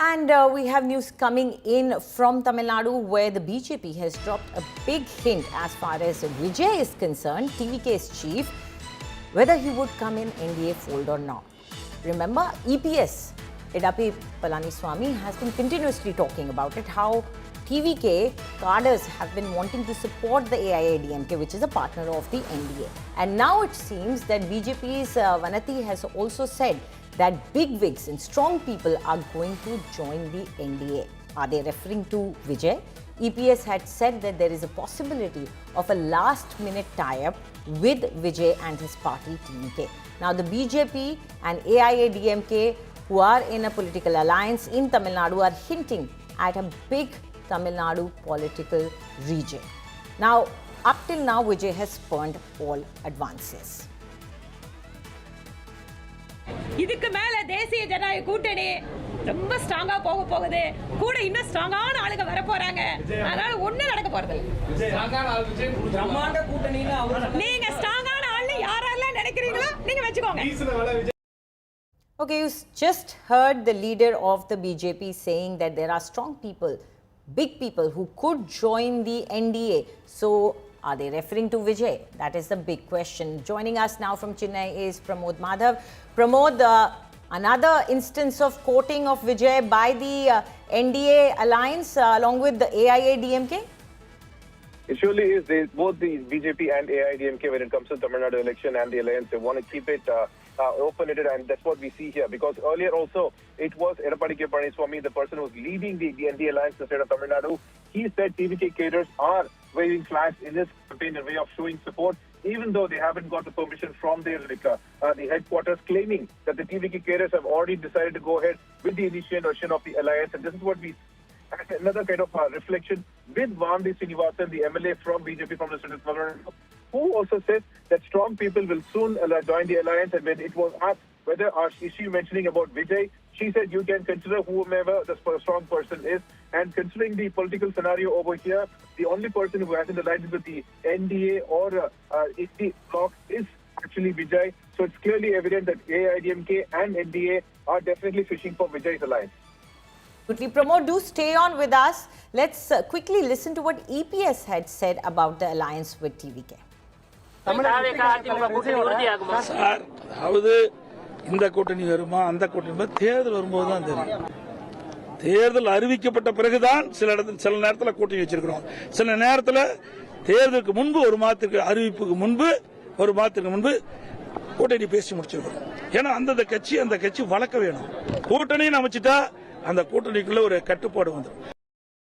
And we have news coming in from Tamil Nadu where the BJP has dropped a big hint as far as Vijay is concerned, TVK's chief, whether he would come in NDA fold or not. Remember, EPS, Edapi Palaniswamy, has been continuously talking about it, how TVK cadres have been wanting to support the AIADMK, which is a partner of the NDA. And now it seems that BJP's Vanati has also said that big wigs and strong people are going to join the NDA. Are they referring to Vijay? EPS had said that there is a possibility of a last-minute tie-up with Vijay and his party TVK. Now, the BJP and AIADMK, who are in a political alliance in Tamil Nadu, are hinting at a big Tamil Nadu political region. Now, up till now, Vijay has spurned all advances. இதுக்கு மேல தேசிய ஜனநாயக கூட்டணி ரொம்ப ஸ்ட்ராங்கா போகுது கூட இன்னும் ஸ்ட்ராங்கான ஆளுங்க வர போறாங்க அதனால ஒண்ணு நடக்க போறது பிரம்மாண்ட கூட்டணில நீங்க ஸ்ட்ராங்கான ஆளு யாரெல்லாம் நினைக்கிறீங்களோ நீங்க வெச்சுக்கோங்க. Okay, you just heard the leader of the BJP saying that there are strong people, big people who could join the NDA. So are they referring to Vijay? That is the big question. Joining us now from Chennai is Pramod Madhav. Pramod, another instance of courting of Vijay by the NDA alliance along with the AIADMK? It surely is. Both the BJP and AIADMK, when it comes to Tamil Nadu election and the alliance, they want to keep it open-ended, and that's what we see here. Because earlier also, it was Edappadi K. Palaniswamy, the person who was leading the NDA alliance in the state of Tamil Nadu. He said TVK cadres are waving flags in this campaign in a way of showing support, even though they haven't got the permission from their the headquarters, claiming that the TVK cadres have already decided to go ahead with the initiation of the alliance. And this is what we another kind of reflection with Vamdi Srinivasan, the MLA from BJP from the state of Tamil Nadu, who also says that strong people will soon join the alliance. And when it was asked whether is she mentioning about Vijay, she said you can consider whomever the strong person is. And considering the political scenario over here, the only person who hasn't aligned with the NDA or the bloc is actually Vijay. So it's clearly evident that AIADMK and NDA are definitely fishing for Vijay's alliance. Pramod, do stay on with us. Let's quickly listen to what EPS had said about the alliance with TVK. Sir, அதாவது இந்த கூட்டணி வருமா அந்த கூட்டணி தேர்தல் வரும்போது தான் தெரியும். தேர்தல் அறிவிக்கப்பட்ட பிறகுதான் சில நேரத்தில் கூட்டணி வச்சிருக்கிறோம். சில நேரத்தில் தேர்தலுக்கு முன்பு ஒரு அறிவிப்புக்கு முன்பு கூட்டணி பேசி முடிச்சிருக்கிறோம். ஏன்னா அந்த கட்சி வளர்க்க வேணும். கூட்டணின்னு அமைச்சிட்டா அந்த கூட்டணிக்குள்ள ஒரு கட்டுப்பாடு வந்துடும்.